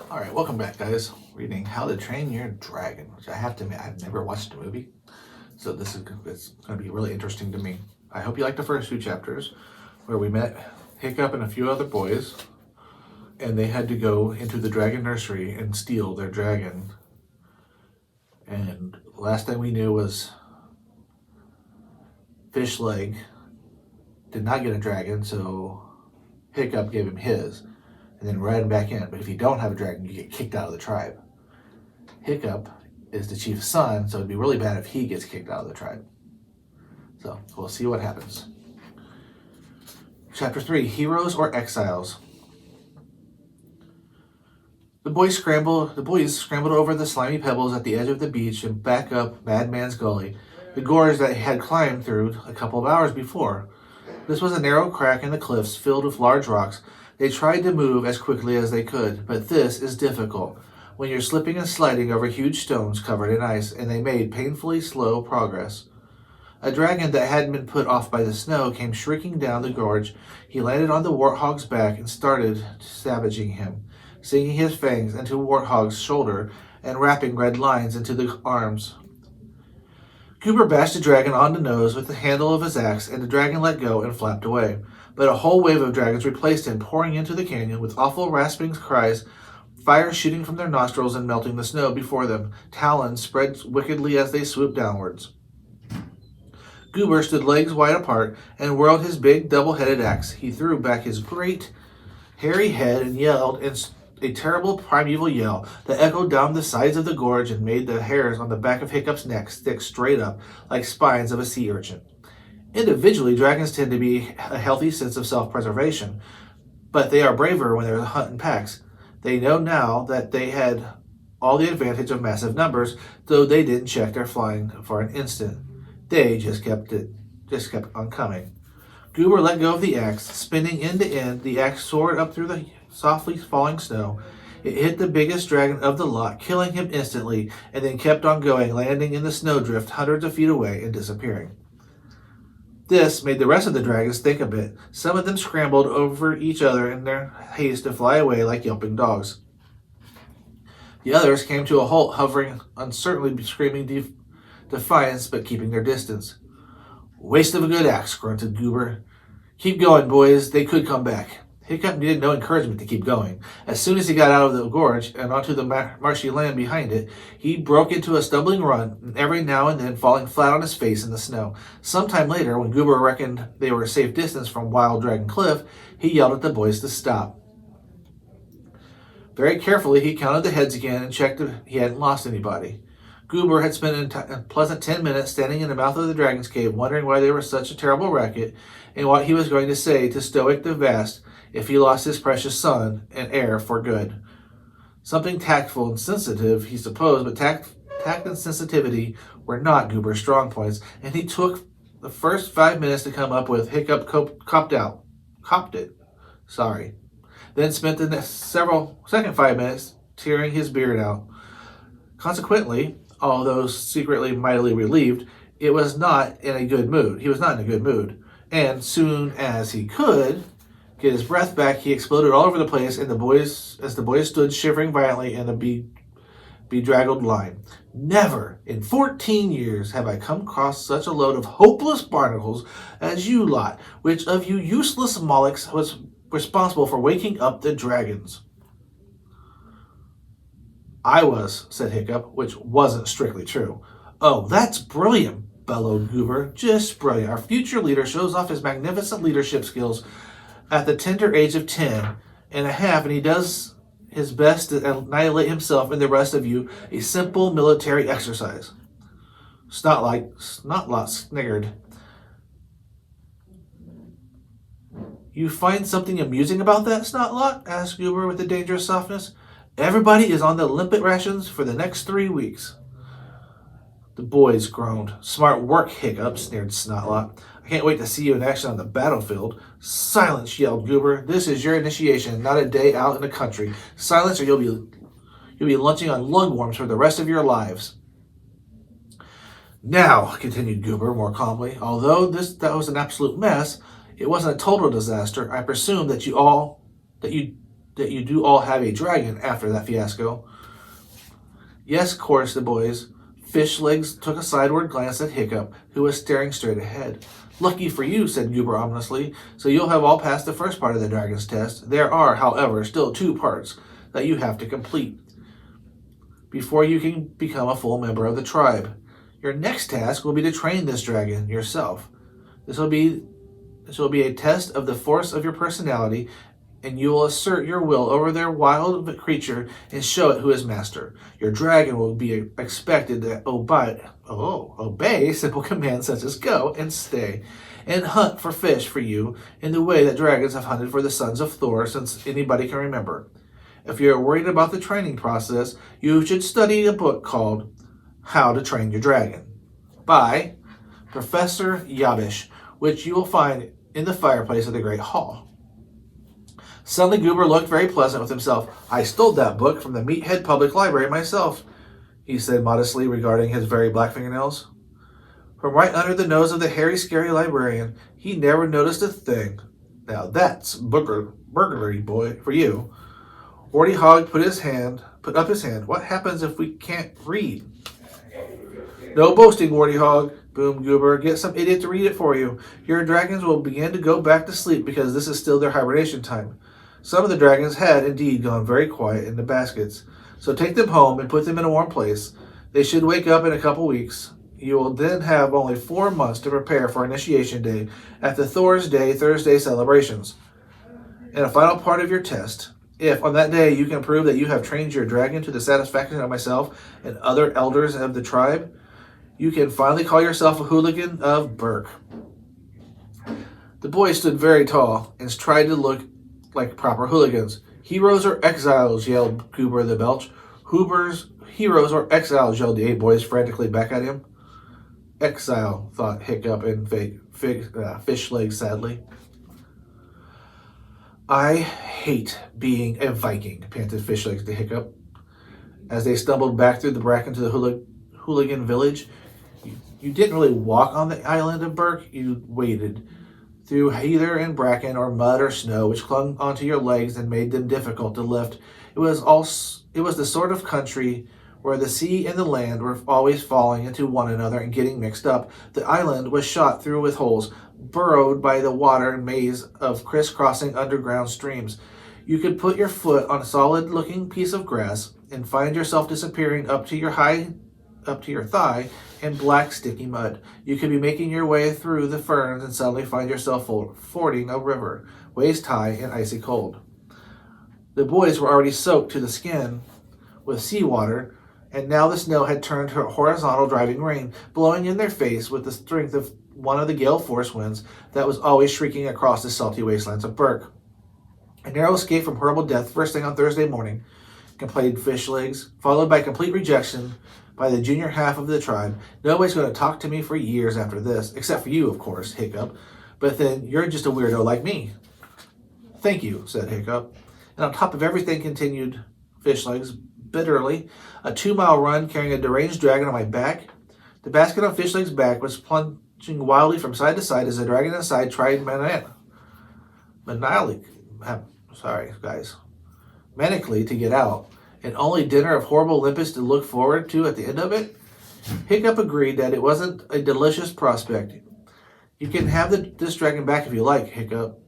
All right, welcome back, guys. Reading How to Train Your Dragon, which I have to admit, I've never watched the movie, so it's going to be really interesting to me. I hope you like the first few chapters where we met Hiccup and a few other boys, and they had to go into the dragon nursery and steal their dragon. And last thing we knew was Fish Leg did not get a dragon, so Hiccup gave him his, and then ran him back in. But if you don't have a dragon, you get kicked out of the tribe. Hiccup is the chief's son, so it'd be really bad if he gets kicked out of the tribe. So we'll see what happens. Chapter 3, Heroes or Exiles. The boys scrambled over the slimy pebbles at the edge of the beach and back up Madman's Gully, the gorge that they had climbed through a couple of hours before. This was a narrow crack in the cliffs filled with large rocks. They tried to move as quickly as they could, but this is difficult when you're slipping and sliding over huge stones covered in ice, and they made painfully slow progress. A dragon that hadn't been put off by the snow came shrieking down the gorge. He landed on the warthog's back and started savaging him, sinking his fangs into Warthog's shoulder and wrapping red lines into the arms. Cooper bashed the dragon on the nose with the handle of his axe, and the dragon let go and flapped away. But a whole wave of dragons replaced him, pouring into the canyon with awful rasping cries, fire shooting from their nostrils and melting the snow before them. Talons spread wickedly as they swooped downwards. Goober stood legs wide apart and whirled his big double-headed axe. He threw back his great hairy head and yelled in a terrible primeval yell that echoed down the sides of the gorge and made the hairs on the back of Hiccup's neck stick straight up like spines of a sea urchin. Individually, dragons tend to be a healthy sense of self-preservation, but they are braver when they're hunting packs. They know now that they had all the advantage of massive numbers, though they didn't check their flying for an instant. They just kept on coming. Goober let go of the axe. Spinning end to end, the axe soared up through the softly falling snow. It hit the biggest dragon of the lot, killing him instantly, and then kept on going, landing in the snowdrift hundreds of feet away and disappearing. This made the rest of the dragons think a bit. Some of them scrambled over each other in their haste to fly away like yelping dogs. The others came to a halt, hovering uncertainly, screaming defiance, but keeping their distance. Waste of a good axe, grunted Goober. Keep going, boys. They could come back. Hiccup needed no encouragement to keep going. As soon as he got out of the gorge and onto the marshy land behind it, he broke into a stumbling run, every now and then falling flat on his face in the snow. Sometime later, when Goober reckoned they were a safe distance from Wild Dragon Cliff, he yelled at the boys to stop. Very carefully, he counted the heads again and checked if he hadn't lost anybody. Goober had spent a pleasant 10 minutes standing in the mouth of the dragon's cave, wondering why they were such a terrible racket and what he was going to say to Stoic the Vast if he lost his precious son and heir for good. Something tactful and sensitive, he supposed, but tact and sensitivity were not Goober's strong points, and he took the first 5 minutes to come up with. Hiccup copped it. Sorry. Then spent the next second 5 minutes tearing his beard out. Consequently, although secretly mightily relieved, he was not in a good mood. And soon as he could get his breath back, he exploded all over the place, and as the boys stood shivering violently in a bedraggled line. Never in 14 years have I come across such a load of hopeless barnacles as you lot. Which of you useless mollusks was responsible for waking up the dragons? I was, said Hiccup, which wasn't strictly true. Oh, that's brilliant, bellowed Goober. Just brilliant. Our future leader shows off his magnificent leadership skills at the tender age of 10 and a half, and he does his best to annihilate himself and the rest of you, a simple military exercise. Snotlot sniggered. You find something amusing about that, Snotlot? Asked Goober with a dangerous softness. Everybody is on the limpet rations for the next 3 weeks. The boys groaned. Smart work, Hiccup, sneered Snotlot. I can't wait to see you in action on the battlefield. Silence, yelled Goober. This is your initiation, not a day out in the country. Silence, or you'll be lunching on lungworms for the rest of your lives. Now, continued Goober more calmly, although that was an absolute mess, it wasn't a total disaster. I presume that you that you do all have a dragon after that fiasco. Yes, chorused the boys. Fish Legs took a sideward glance at Hiccup, who was staring straight ahead. Lucky for you, said Goober ominously, so you'll have all passed the first part of the dragon's test. There are, however, still 2 parts that you have to complete before you can become a full member of the tribe. Your next task will be to train this dragon yourself. This will be a test of the force of your personality, and you will assert your will over their wild creature and show it who is master. Your dragon will be expected to obey simple commands such as go and stay, and hunt for fish for you in the way that dragons have hunted for the sons of Thor since anybody can remember. If you're worried about the training process, you should study a book called How to Train Your Dragon by Professor Yabish, which you will find in the fireplace of the Great Hall. Suddenly Goober looked very pleasant with himself. I stole that book from the Meathead Public Library myself, he said modestly, regarding his very black fingernails. From right under the nose of the hairy, scary librarian, he never noticed a thing. Now that's burglary, boy, for you. Warty Hog put up his hand. What happens if we can't read? No boasting, Warty Hog, boomed Goober. Get some idiot to read it for you. Your dragons will begin to go back to sleep because this is still their hibernation time. Some of the dragons had indeed gone very quiet in the baskets, so take them home and put them in a warm place. They should wake up in a couple weeks. You will then have only 4 months to prepare for Initiation Day at the Thor's Day Thursday celebrations. And a final part of your test. If on that day you can prove that you have trained your dragon to the satisfaction of myself and other elders of the tribe, you can finally call yourself a hooligan of Berk. The boys stood very tall and tried to look like proper hooligans. Heroes or exiles, yelled Goober the Belch. Heroes or exiles, yelled the 8 boys frantically back at him. Exile, thought Hiccup and Fish Legs sadly. I hate being a Viking, panted Fish Legs to Hiccup. As they stumbled back through the bracken to the hooligan village, you didn't really walk on the island of Berk, you waded through heather and bracken or mud or snow, which clung onto your legs and made them difficult to lift. It was the sort of country where the sea and the land were always falling into one another and getting mixed up. The island was shot through with holes, burrowed by the water maze of crisscrossing underground streams. You could put your foot on a solid-looking piece of grass and find yourself disappearing up to your thigh in black, sticky mud. You could be making your way through the ferns and suddenly find yourself fording a river, waist-high and icy cold. The boys were already soaked to the skin with seawater, and now the snow had turned to horizontal driving rain, blowing in their face with the strength of one of the gale force winds that was always shrieking across the salty wastelands of Berk. A narrow escape from horrible death first thing on Thursday morning, complained Fish Legs, followed by complete rejection by the junior half of the tribe. Nobody's going to talk to me for years after this, except for you, of course, Hiccup. But then you're just a weirdo like me. Thank you, said Hiccup. And on top of everything, continued Fish Legs bitterly, a 2-mile run carrying a deranged dragon on my back. The basket on Fish Legs' back was plunging wildly from side to side as the dragon inside tried manically to get out, and only dinner of horrible limpets to look forward to at the end of it. Hiccup agreed that it wasn't a delicious prospect. You can have this dragon back if you like, Hiccup.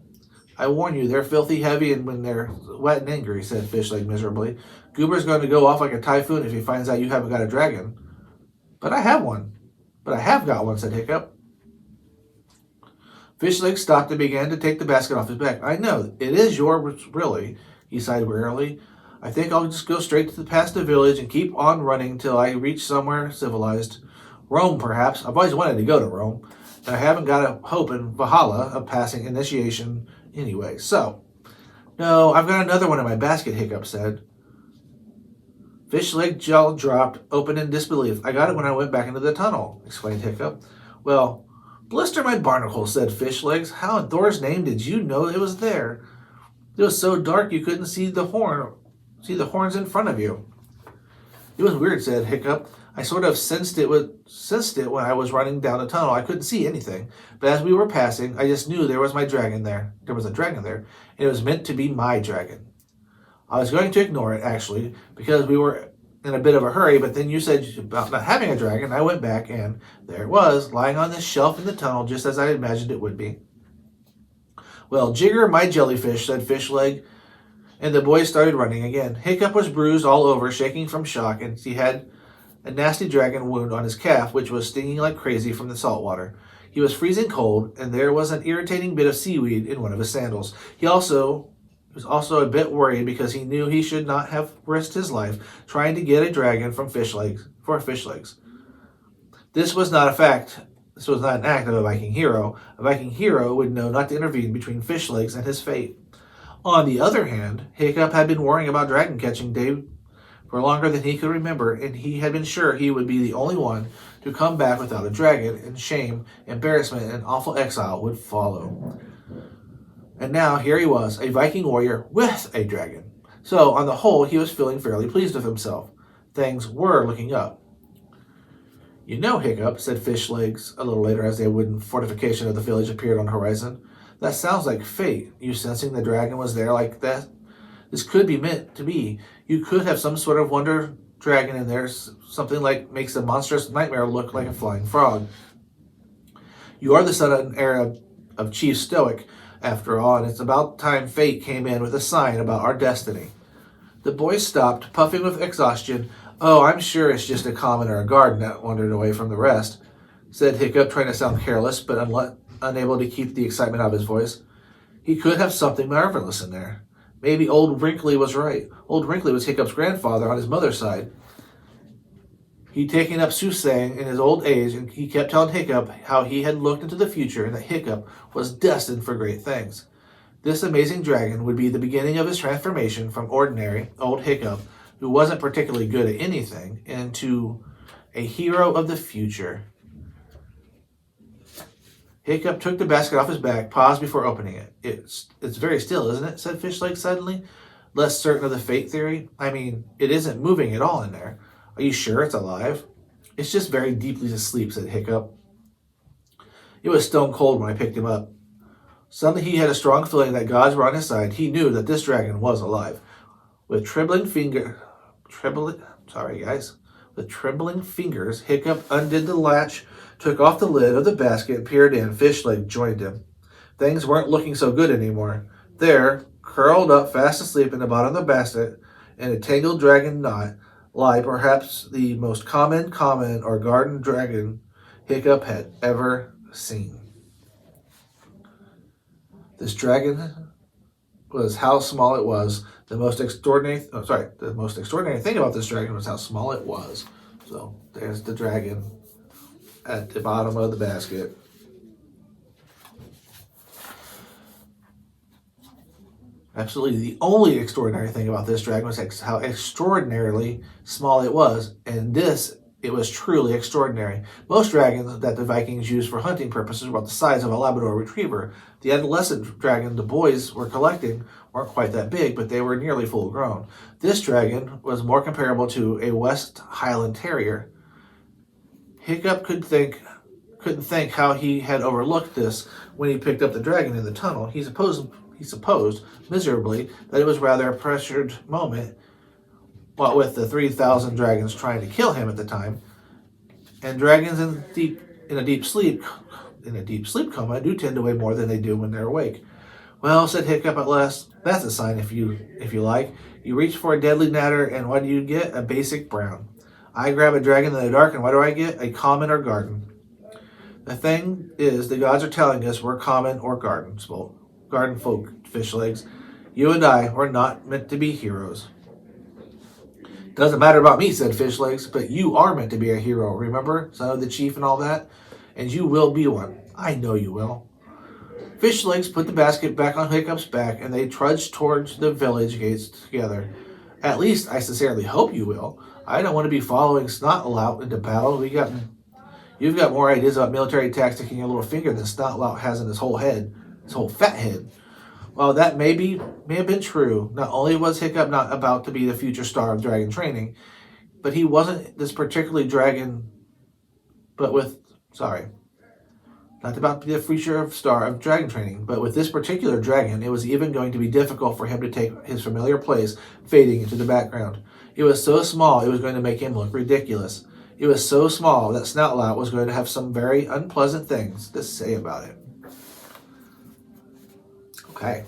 I warn you, they're filthy heavy and when they're wet and angry, said Fishleg miserably. Goober's going to go off like a typhoon if he finds out you haven't got a dragon. But I have got one, said Hiccup. Fishleg stopped and began to take the basket off his back. I know, it is yours, really, he sighed wearily. I think I'll just go straight past the village and keep on running till I reach somewhere civilized. Rome, perhaps. I've always wanted to go to Rome, and I haven't got a hope in Valhalla of passing initiation anyway. So, no, I've got another one in my basket, Hiccup said. Fishleg jaw dropped, open in disbelief. I got it when I went back into the tunnel, explained Hiccup. Well, blister my barnacles, said Fishlegs. How in Thor's name did you know it was there? It was so dark you couldn't see the horns in front of you. It was weird, said Hiccup. I sort of sensed it when I was running down the tunnel. I couldn't see anything, but as we were passing, I just knew there was my dragon there. There was a dragon there, and it was meant to be my dragon. I was going to ignore it, actually, because we were in a bit of a hurry, but then you said about not having a dragon. I went back, and there it was, lying on this shelf in the tunnel, just as I imagined it would be. Well, Jigger, my jellyfish, said Fishleg, and the boys started running again. Hiccup was bruised all over, shaking from shock, and he had a nasty dragon wound on his calf, which was stinging like crazy from the salt water. He was freezing cold, and there was an irritating bit of seaweed in one of his sandals. He was also a bit worried because he knew he should not have risked his life trying to get a dragon from Fishlegs. This was not an act of a Viking hero. A Viking hero would know not to intervene between Fishlegs and his fate. On the other hand, Hiccup had been worrying about dragon catching day for longer than he could remember, and he had been sure he would be the only one to come back without a dragon, and shame, embarrassment, and awful exile would follow. And now here he was, a Viking warrior with a dragon. So, on the whole, he was feeling fairly pleased with himself. Things were looking up. You know, Hiccup, said Fishlegs a little later as a wooden fortification of the village appeared on the horizon. That sounds like fate, you sensing the dragon was there like that. This could be meant to be. You could have some sort of wonder dragon in there, something like makes a monstrous nightmare look like a flying frog. You are the son and heir of Chief Stoic, after all, and it's about time fate came in with a sign about our destiny. The boys stopped, puffing with exhaustion. Oh, I'm sure it's just a common or a garden that wandered away from the rest, said Hiccup, trying to sound careless, but unable to keep the excitement out of his voice. He could have something marvelous in there. Maybe Old Wrinkly was right. Old Wrinkly was Hiccup's grandfather on his mother's side. He'd taken up soothsaying in his old age, and he kept telling Hiccup how he had looked into the future and that Hiccup was destined for great things. This amazing dragon would be the beginning of his transformation from ordinary old Hiccup, who wasn't particularly good at anything, into a hero of the future. Hiccup took the basket off his back, paused before opening it. It's very still, isn't it? Said Fishleg suddenly, less certain of the fate theory. I mean, it isn't moving at all in there. Are you sure it's alive? It's just very deeply asleep, said Hiccup. It was stone cold when I picked him up. Suddenly he had a strong feeling that gods were on his side. He knew that this dragon was alive. With trembling fingers, Hiccup undid the latch, took off the lid of the basket, and peered in. Fishleg joined him. Things weren't looking so good anymore. There, curled up fast asleep in the bottom of the basket, in a tangled dragon knot, lay perhaps the most common or garden dragon Hiccup had ever seen. This dragon was how small it was. The most extraordinary thing about this dragon was how small it was. So there's the dragon at the bottom of the basket. Absolutely, the only extraordinary thing about this dragon was how extraordinarily small it was, and it was truly extraordinary. Most dragons that the Vikings used for hunting purposes were about the size of a Labrador retriever. The adolescent dragon the boys were collecting weren't quite that big, but they were nearly full grown. This dragon was more comparable to a West Highland Terrier. Hiccup couldn't think how he had overlooked this when he picked up the dragon in the tunnel. He supposed miserably that it was rather a pressured moment, what with the 3,000 dragons trying to kill him at the time, and dragons in a deep sleep coma do tend to weigh more than they do when they're awake. Well, said Hiccup at last, that's a sign if you like. You reach for a deadly natter, and what do you get? A basic brown. I grab a dragon in the dark, and what do I get? A common or garden. The thing is, the gods are telling us we're common or garden folk, Fishlegs. You and I were not meant to be heroes. Doesn't matter about me, said Fishlegs, but you are meant to be a hero, remember? Son of the chief and all that? And you will be one. I know you will. Fishlegs put the basket back on Hiccup's back, and they trudged towards the village gates together. At least, I sincerely hope you will. I don't want to be following Snotlout into battle. You've got more ideas about military tactics in your little finger than Snotlout has in his whole fat head. Well, that may have been true. Not only was Hiccup not about to be the future star of dragon training, but he wasn't this particularly dragon, Not about to be the future star of dragon training, but with this particular dragon, it was even going to be difficult for him to take his familiar place, fading into the background. It was so small, it was going to make him look ridiculous. It was so small that Snoutlout was going to have some very unpleasant things to say about it. Okay.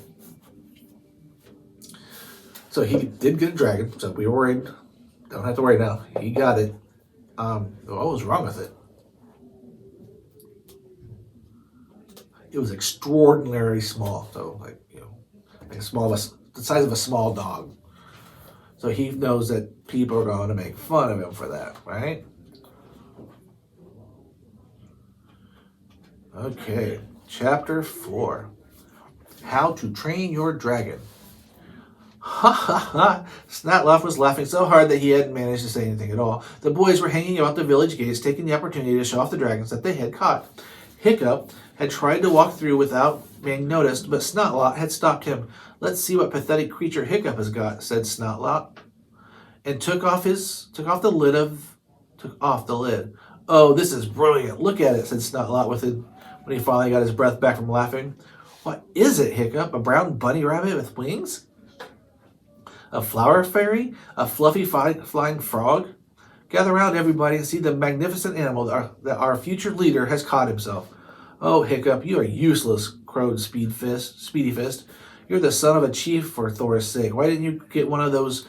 So he did get a dragon, so we were worried. Don't have to worry now. He got it. What was wrong with it? It was extraordinarily small, so like the size of a small dog. So he knows that people are going to make fun of him for that, right? Okay, chapter 4. How to train your dragon. Ha ha ha! Snotlout was laughing so hard that he hadn't managed to say anything at all. The boys were hanging about the village gates, taking the opportunity to show off the dragons that they had caught. Hiccup had tried to walk through without being noticed, but Snotlout had stopped him. Let's see what pathetic creature Hiccup has got, said Snotlout, and took off the lid. Oh, this is brilliant! Look at it, said Snotlout when he finally got his breath back from laughing. What is it, Hiccup? A brown bunny rabbit with wings? A flower fairy? A fluffy flying frog? Gather around, everybody, and see the magnificent animal that our future leader has caught himself. Oh, Hiccup, you are useless, crowed Speedy Fist. You're the son of a chief, for Thor's sake. Why didn't you get one of those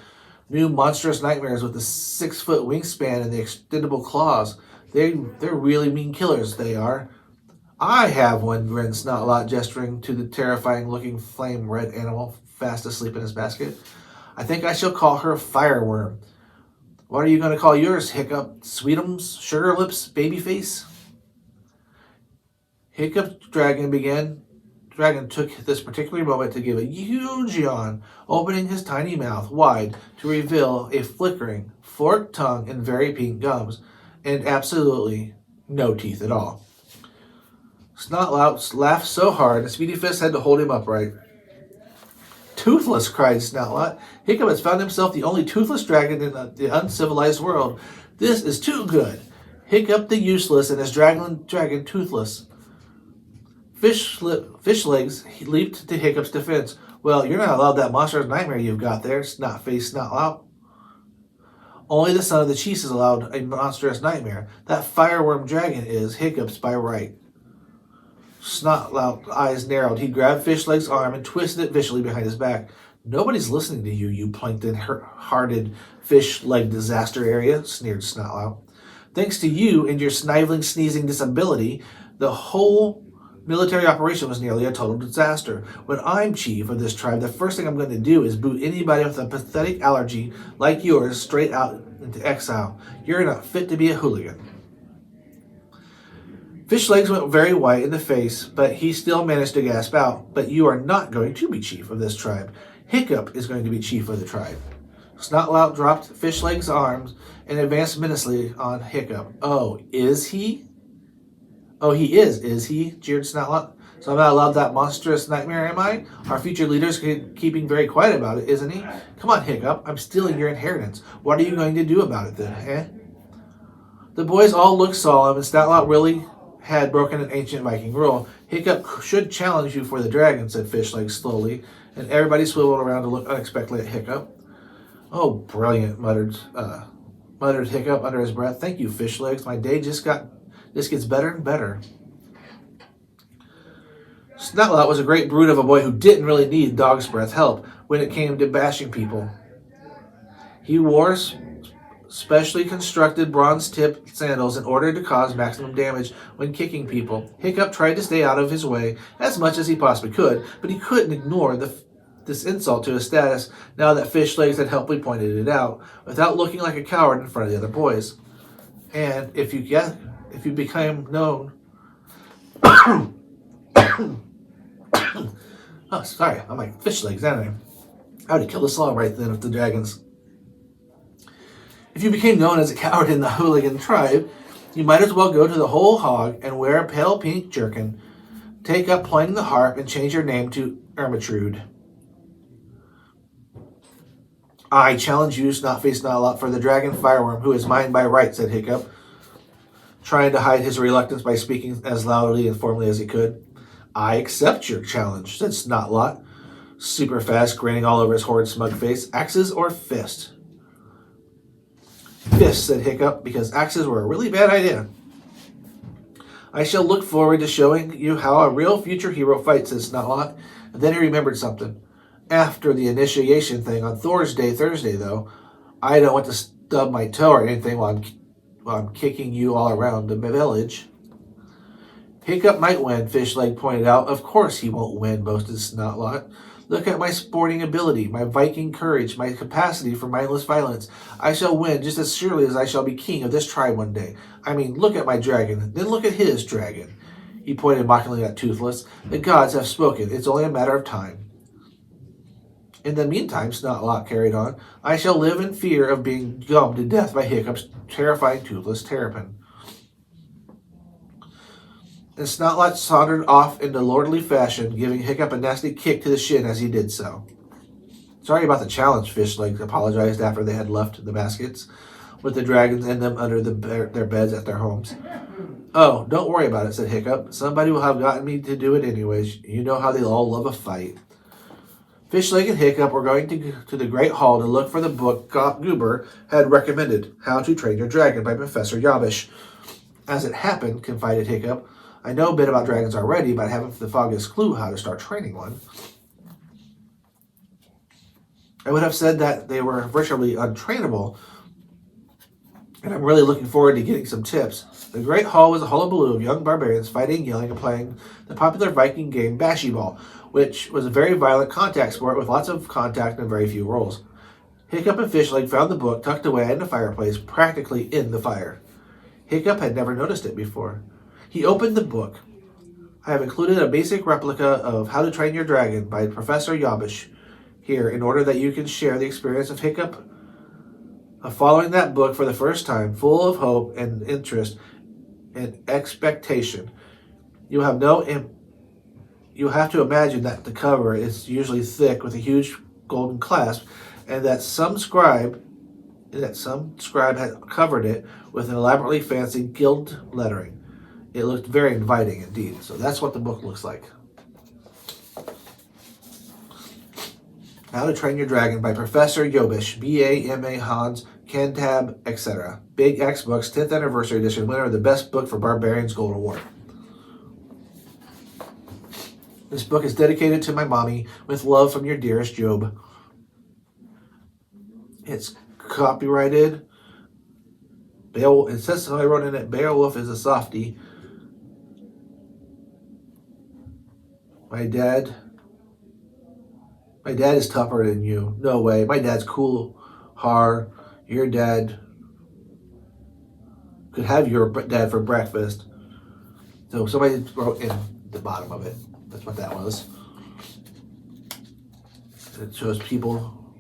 new monstrous nightmares with the 6-foot wingspan and the extendable claws? They're really mean killers, they are. I have one, grinned Snotlout, gesturing to the terrifying-looking flame-red animal fast asleep in his basket. I think I shall call her Fireworm. What are you going to call yours, Hiccup? Sweetums? Sugar Lips? Babyface? Hiccup's dragon took this particular moment to give a huge yawn, opening his tiny mouth wide to reveal a flickering, forked tongue and very pink gums, and absolutely no teeth at all. Snotlout laughed so hard that Speedy Fist had to hold him upright. Toothless, cried Snotlout. Hiccup has found himself the only toothless dragon in the uncivilized world. This is too good. Hiccup the useless and his dragon toothless. Fish Legs leaped to Hiccup's defense. Well, you're not allowed that monstrous nightmare you've got there, snot-faced Snotlout. Only the son of the chief is allowed a monstrous nightmare. That fireworm dragon is Hiccup's by right. Snotlout's eyes narrowed. He grabbed Fishleg's arm and twisted it viciously behind his back. Nobody's listening to you, you plankton-hearted fish-leg disaster area, sneered Snotlout. Thanks to you and your sniveling, sneezing disability, the whole military operation was nearly a total disaster. When I'm chief of this tribe, the first thing I'm going to do is boot anybody with a pathetic allergy like yours straight out into exile. You're not fit to be a hooligan. Fishlegs went very white in the face, but he still managed to gasp out, but you are not going to be chief of this tribe. Hiccup is going to be chief of the tribe. Snotlout dropped Fishleg's arms and advanced menacingly on Hiccup. Oh, is he? Oh, he is he? Jeered Snotlout. So I'm not allowed that monstrous nightmare, am I? Our future leader's keeping very quiet about it, isn't he? Come on, Hiccup. I'm stealing your inheritance. What are you going to do about it then, eh? The boys all looked solemn, and Snotlout really had broken an ancient Viking rule. Hiccup should challenge you for the dragon, said Fishleg slowly, and everybody swiveled around to look unexpectedly at Hiccup. Oh, brilliant, muttered Hiccup under his breath. Thank you, Fishlegs. My day just gets better and better. Snotlout was a great brute of a boy who didn't really need dog's breath help when it came to bashing people. He wore specially constructed bronze-tipped sandals in order to cause maximum damage when kicking people. Hiccup tried to stay out of his way as much as he possibly could, but he couldn't ignore this insult to his status now that Fishlegs had helpfully pointed it out, without looking like a coward in front of the other boys. And if you became known... Oh, sorry, I'm like Fishlegs, aren't I would have killed us all right then if the dragons... If you became known as a coward in the hooligan tribe, you might as well go to the whole hog and wear a pale pink jerkin, take up playing the harp, and change your name to Ermintrude. I challenge you, Snot-faced Snotlout, for the dragon Fireworm, who is mine by right, said Hiccup. trying to hide his reluctance by speaking as loudly and formally as he could. I accept your challenge, said Snotlot, super fast, grinning all over his horrid smug face. Axes or fist? Fist, said Hiccup, because axes were a really bad idea. I shall look forward to showing you how a real future hero fights, said Snotlot. And then he remembered something. After the initiation thing on Thursday, though, I don't want to stub my toe or anything while I'm kicking you all around the village. Hiccup might win, Fishleg pointed out. Of course he won't win, boasted Snotlot. Look at my sporting ability, my Viking courage, my capacity for mindless violence. I shall win just as surely as I shall be king of this tribe one day. I mean, look at my dragon, then look at his dragon. He pointed mockingly at Toothless. The gods have spoken. It's only a matter of time. In the meantime, Snotlot carried on, I shall live in fear of being gummed to death by Hiccup's terrifying toothless terrapin. And Snotlot sauntered off into lordly fashion, giving Hiccup a nasty kick to the shin as he did so. Sorry about the challenge, Fishleg apologized after they had left the baskets, with the dragons in them under their beds at their homes. Oh, don't worry about it, said Hiccup. Somebody will have gotten me to do it anyways. You know how they all love a fight. Fishleg and Hiccup were going to the Great Hall to look for the book Goober had recommended, How to Train Your Dragon by Professor Yabish. As it happened, confided Hiccup, I know a bit about dragons already, but I haven't the foggiest clue how to start training one. I would have said that they were virtually untrainable, and I'm really looking forward to getting some tips. The Great Hall was a hullabaloo of young barbarians fighting, yelling, and playing the popular Viking game Bashy Ball, which was a very violent contact sport with lots of contact and very few rolls. Hiccup and Fishleg found the book tucked away in the fireplace, practically in the fire. Hiccup had never noticed it before. He opened the book. I have included a basic replica of How to Train Your Dragon by Professor Yabish here in order that you can share the experience of Hiccup of following that book for the first time, full of hope and interest and expectation. You have to imagine that the cover is usually thick with a huge golden clasp, and that some scribe had covered it with an elaborately fancy gilt lettering. It looked very inviting indeed. So that's what the book looks like. How to Train Your Dragon by Professor Yobish, B.A.M.A. Hans, Cantab, etc. Big X Books, 10th Anniversary Edition, winner of the Best Book for Barbarians Gold Award. This book is dedicated to my mommy, with love from your dearest Job. It's copyrighted. It says I wrote in it, Beowulf is a softie. My dad is tougher than you. No way. My dad's cool. Your dad could have your dad for breakfast. So somebody wrote in the bottom of it. That's what that was. It shows people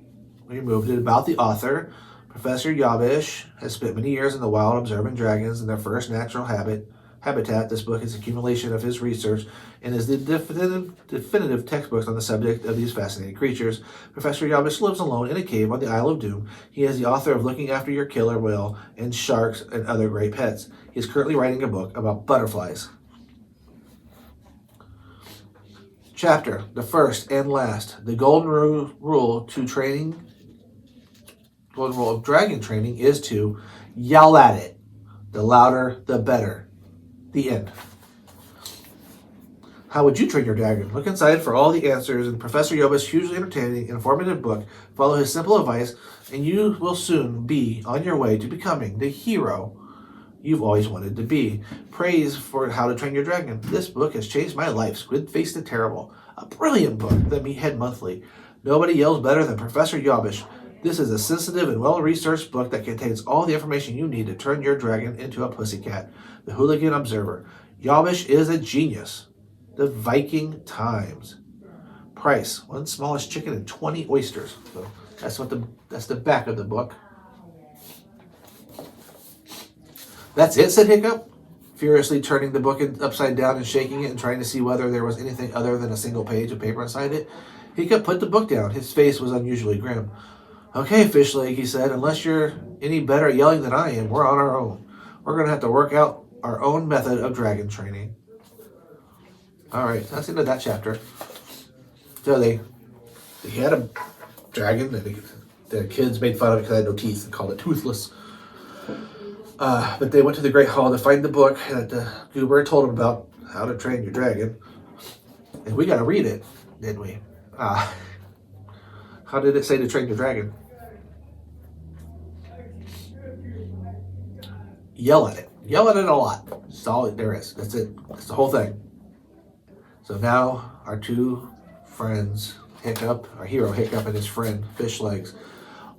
removed it. About the author, Professor Yabish has spent many years in the wild observing dragons in their first natural habitat. This book is an accumulation of his research and is the definitive textbooks on the subject of these fascinating creatures. Professor Yabish lives alone in a cave on the Isle of Doom. He is the author of Looking After Your Killer Whale and Sharks and Other Great Pets. He is currently writing a book about butterflies. Chapter, the first and last. The golden rule of dragon training is to yell at it. The louder, the better. The end. How would you train your dragon? Look inside for all the answers in Professor Yobish's hugely entertaining, informative book. Follow his simple advice, and you will soon be on your way to becoming the hero you've always wanted to be. Praise for How to Train Your Dragon. This book has changed my life. Squid-Faced the Terrible. A brilliant book. The Meathead Monthly. Nobody yells better than Professor Yabish. This is a sensitive and well-researched book that contains all the information you need to turn your dragon into a pussycat. The Hooligan Observer. Yabish is a genius. The Viking Times. Price: one smallest chicken and 20 oysters. So that's the back of the book. That's it, said Hiccup, furiously turning the book upside down and shaking it and trying to see whether there was anything other than a single page of paper inside it. Hiccup put the book down. His face was unusually grim. Okay, Fishleg, he said, unless you're any better at yelling than I am, we're on our own. We're going to have to work out our own method of dragon training. All right, that's the end of that chapter. So they had a dragon that the kids made fun of because it had no teeth and called it Toothless. But they went to the Great Hall to find the book that the goober told them about how to train your dragon. And we got to read it, didn't we? How did it say to train your dragon? Yell at it. Yell at it a lot. That's all there is. That's it. That's the whole thing. So now our two friends, Hiccup, our hero Hiccup, and his friend Fishlegs,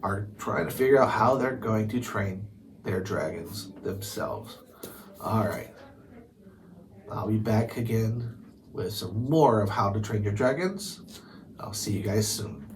are trying to figure out how they're going to train their dragons themselves. All right. I'll be back again with some more of how to train your dragons. I'll see you guys soon.